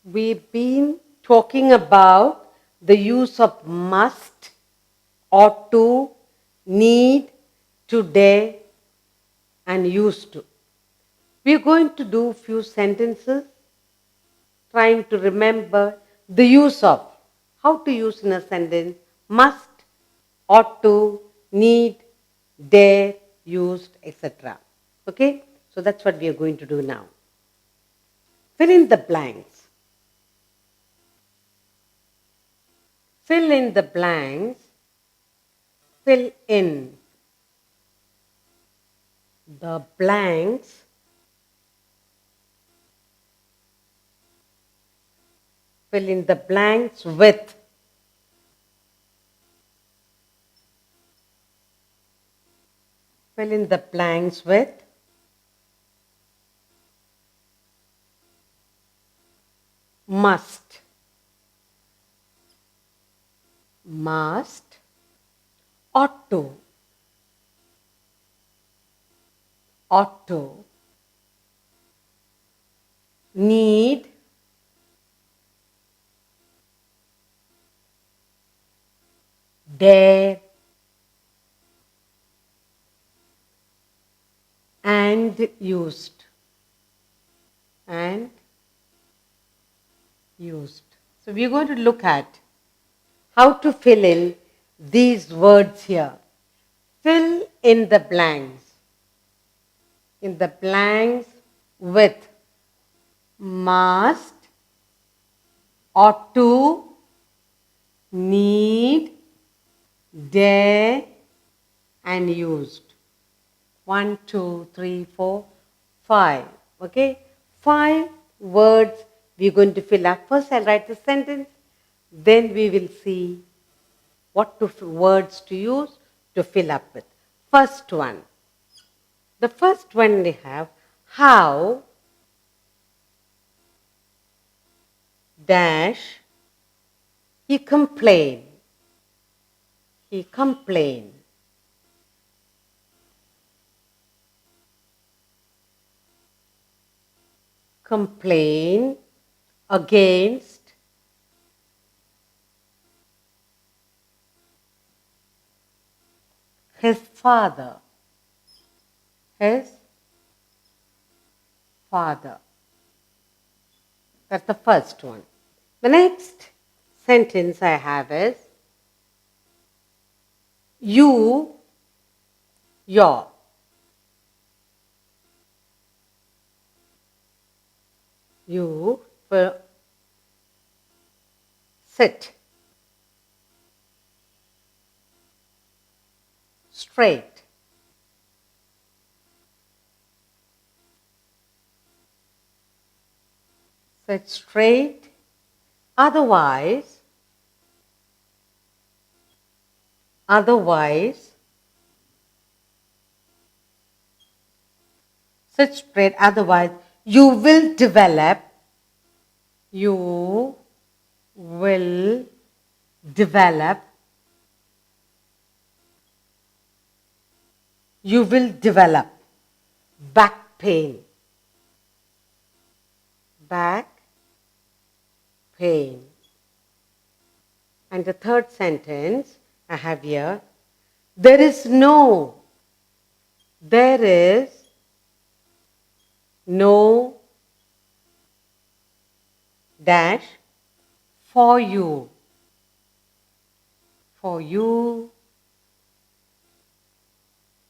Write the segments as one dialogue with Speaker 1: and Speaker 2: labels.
Speaker 1: We've been talking about the use of must, ought to, need, today, and used to. We're going to do a few sentences trying to remember the use of, how to use in a sentence, must, ought to, need, dare, used, etc. Okay? So that's what we are going to do now. Fill in the blanks. Fill in the blanks. Fill in the blanks fill in the blanks with fill in the blanks with must, must, ought to, need, dare, and used. And used. So we're going to look at how to fill in these words here. Fill in the blanks. In the blanks with must, ought to, need, dare, and used. 1, 2, 3, 4, 5. Okay? 5 words we're going to fill up. First I'll write the sentence. Then we will see what words to use to fill up with. First one. The first one we have, how dash he complained. He complained. Complain against his father. His father. That's the first one. The next sentence I have is you, your. You will sit straight. Sit straight. Otherwise, sit straight. Otherwise, you will develop back pain. Back pain. And the third sentence I have here, there is no dash for you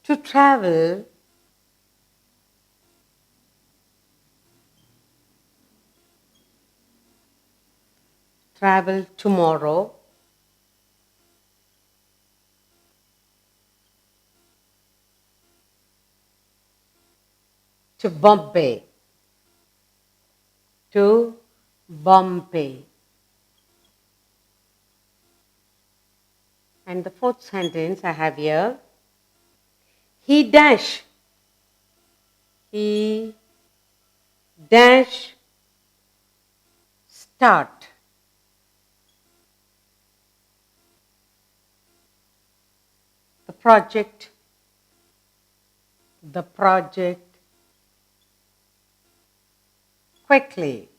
Speaker 1: to travel tomorrow to Bombay. And the fourth sentence I have here, he dash start the project quickly.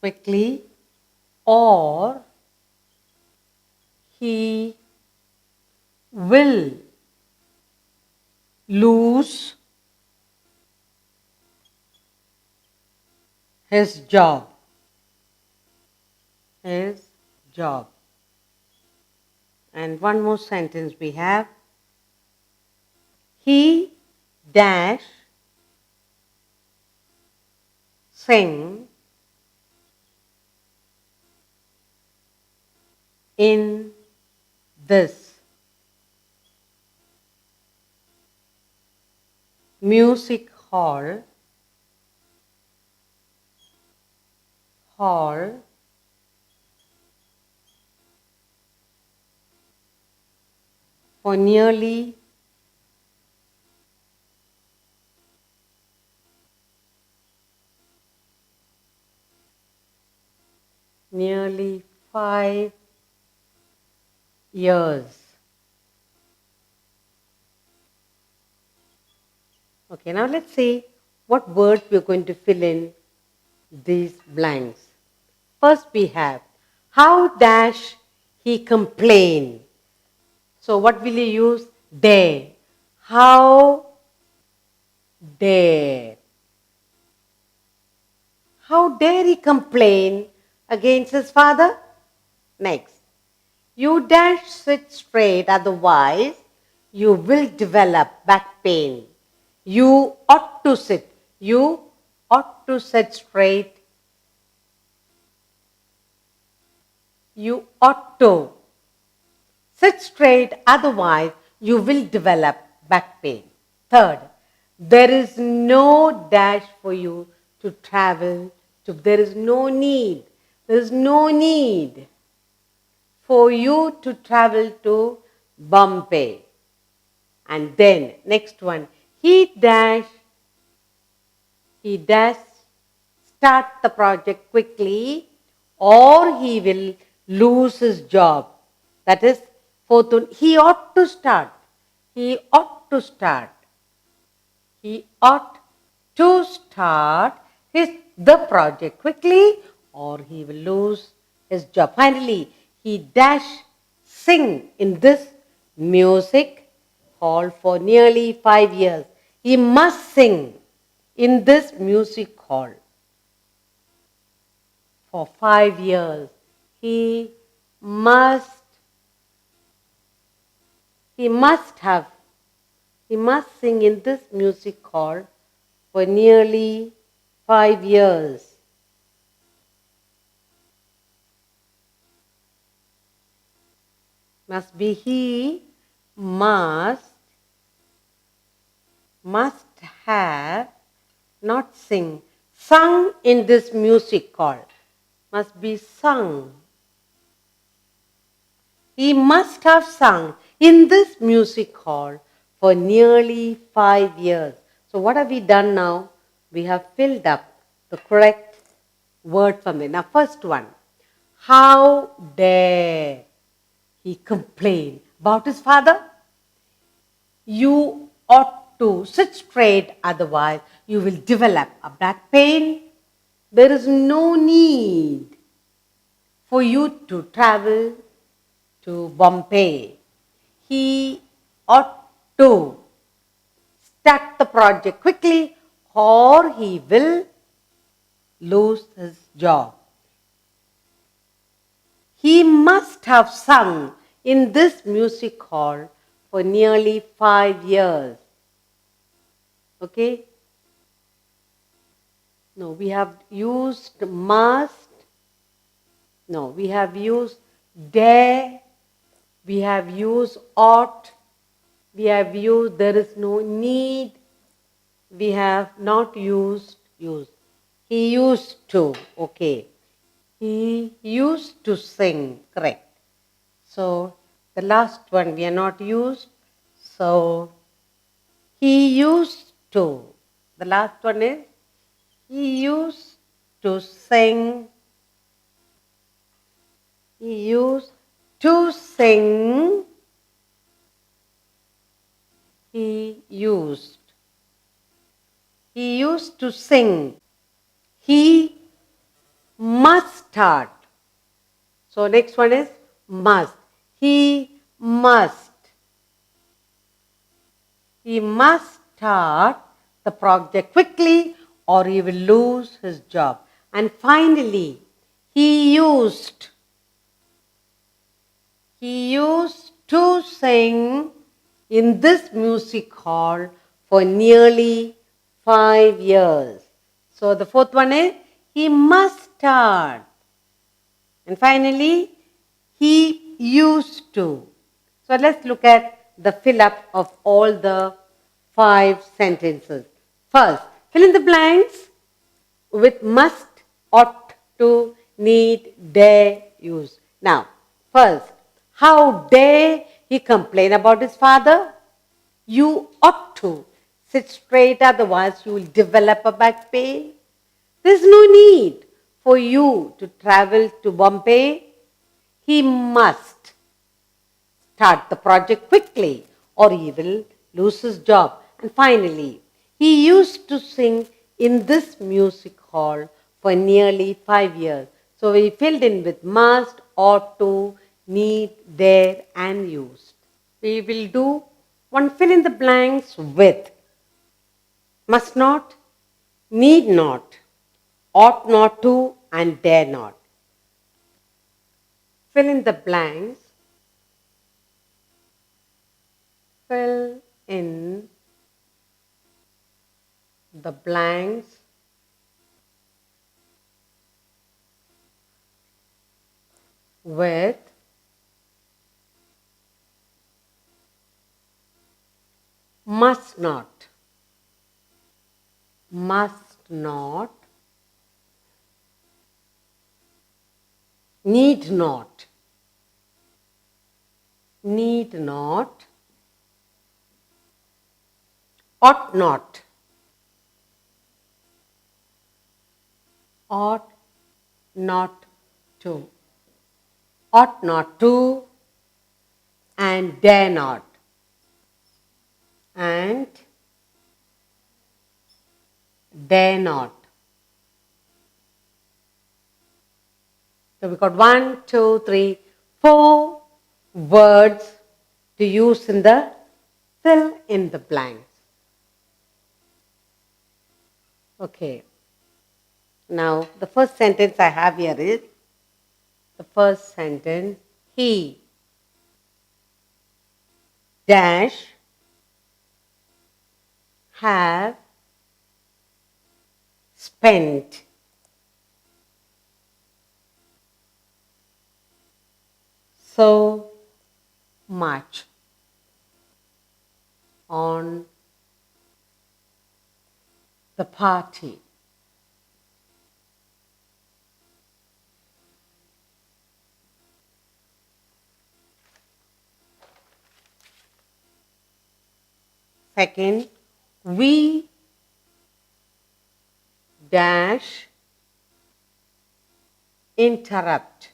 Speaker 1: quickly, or he will lose his job. His job. And one more sentence we have. He dash sing in this music hall for nearly 5 years. Okay, now let's see what words we're going to fill in these blanks. First we have, how dash he complain? So what will you use? Dare. How dare. How dare he complain against his father? Next. You dash sit straight, otherwise you will develop back pain. You ought to sit. You ought to sit straight. You ought to sit straight, otherwise you will develop back pain. Third, there is no dash for you to travel to. There is no need. There is no need for you to travel to Bombay. And then, next one, he dash start the project quickly, or he will lose his job. That is, fourth one, he ought to start. He ought to start. He ought to start the project quickly, or he will lose his job. Finally, he dash sing in this music hall for nearly 5 years. He must sing in this music hall for 5 years. He must sing in this music hall for nearly 5 years. Must be he must have, not sing, sung in this music hall. Must be sung. He must have sung in this music hall for nearly 5 years. So what have we done now? We have filled up the correct word from there. Now first one, how dare he complain about his father? You ought to sit straight, otherwise you will develop a back pain. There is no need for you to travel to Bombay. He ought to start the project quickly, or he will lose his job. He must have sung in this music hall for nearly 5 years. Okay? No, we have used must. No, we have used dare. We have used ought. We have used there is no need. We have not used use. He used to. Okay. He used to sing. Correct. So the last one we are not used. So he used to. The last one is he used to sing. He used to sing. He used. He used to sing. He must start. So next one is must. He must. He must start the project quickly or he will lose his job. And finally, he used to sing in this music hall for nearly 5 years. So the fourth one is he must start. And finally, he used to. So let's look at the fill up of all the 5 sentences. First, fill in the blanks with must, ought to, need, dare, use. Now, first, how dare he complain about his father? You ought to sit straight, otherwise you will develop a back pain. There's no need for you to travel to Bombay. He must start the project quickly or he will lose his job. And finally, he used to sing in this music hall for nearly 5 years. So we filled in with must, ought to, need, dare and used. We will do one fill in the blanks with must not, need not, ought not to and dare not. Fill in the blanks. Fill in the blanks with must not, need not, ought not, to, ought not to, and dare not, and dare not. So we got 1, 2, 3, 4 words to use in the fill in the blanks. Okay. Now the first sentence I have here is the first sentence. He dash have spent so much on the party. Second, we dash interrupt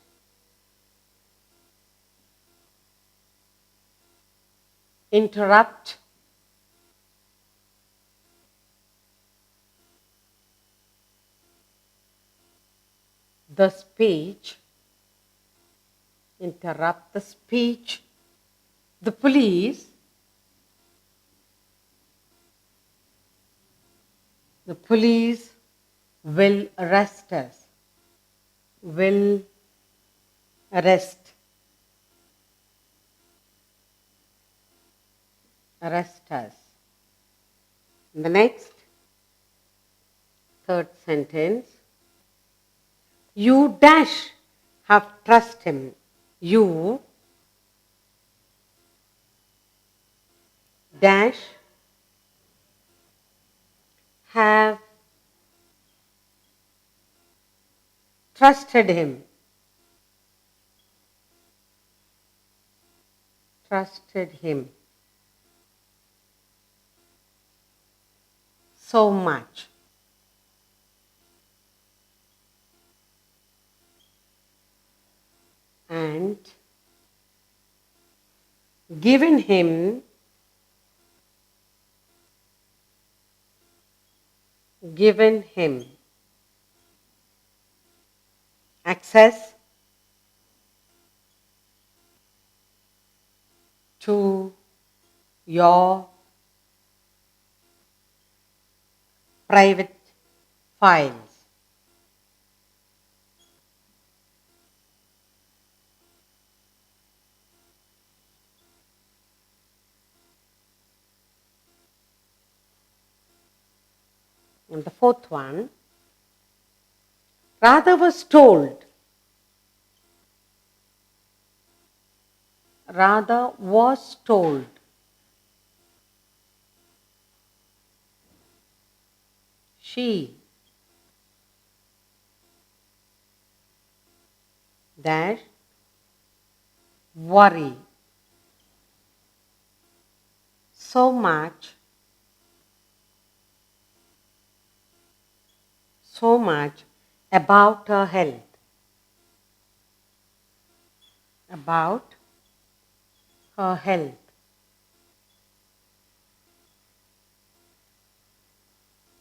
Speaker 1: the speech, the police will arrest us, arrest us. The next, third sentence, you dash have trust him. You dash have trusted him. So much. And given him access to your private files. And the fourth one, Radha was told. Radha was told. She dash worry so much about her health. About her health.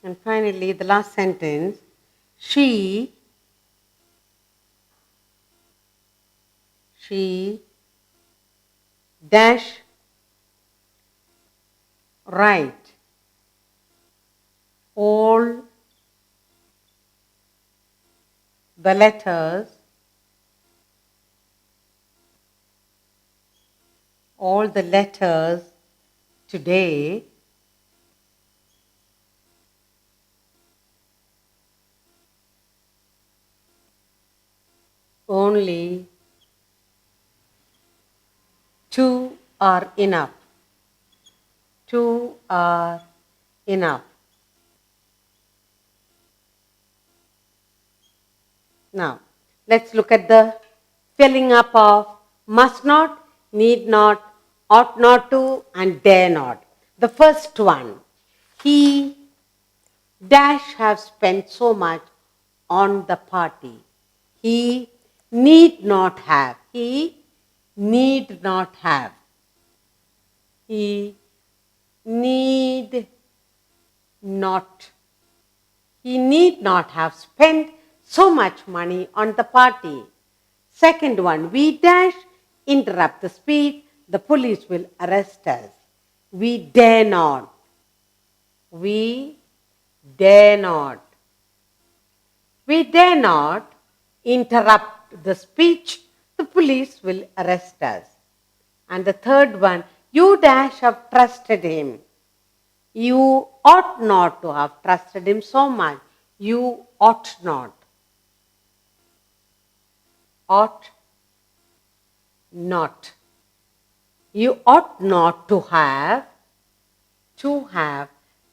Speaker 1: And finally, the last sentence, she dash write all the letters today only two are enough. Two are enough. Now, let's look at the filling up of must not, need not, ought not to, and dare not. The first one, he dash have spent so much on the party. He need not have. He need not have. He need not. He need not have spent so much money on the party. Second one, we dash interrupt the speech, the police will arrest us. We dare not. We dare not. We dare not interrupt the speech, the police will arrest us. And the third one, you dash have trusted him. You ought not to have trusted him so much. You ought not. Ought not. You ought not to have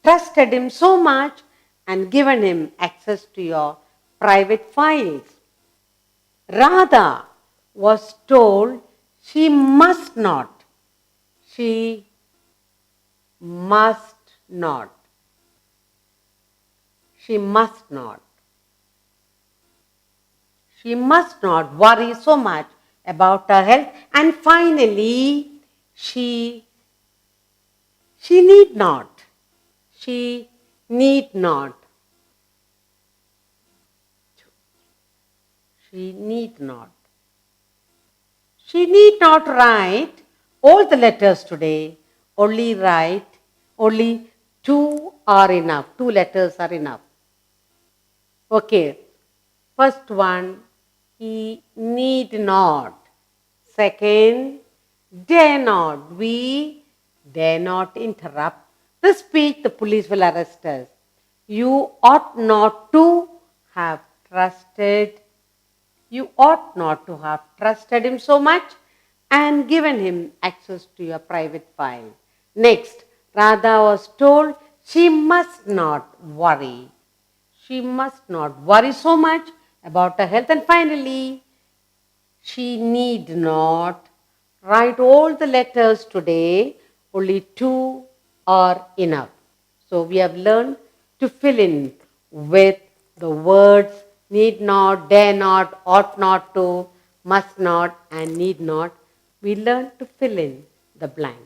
Speaker 1: trusted him so much and given him access to your private files. Radha was told she must not. She must not. She must not. She must not worry so much about her health. And finally, she need not. She need not. She need not. She need not write all the letters today. Only two are enough. Two letters are enough. Okay. First one, he need not. Second, dare not. We dare not interrupt the speech, the police will arrest us. You ought not to have trusted. You ought not to have trusted him so much and given him access to your private file. Next, Radha was told she must not worry. She must not worry so much about her health. And finally, she need not write all the letters today. Only two are enough. So we have learned to fill in with the words need not, dare not, ought not to, must not, and need not. We learn to fill in the blank.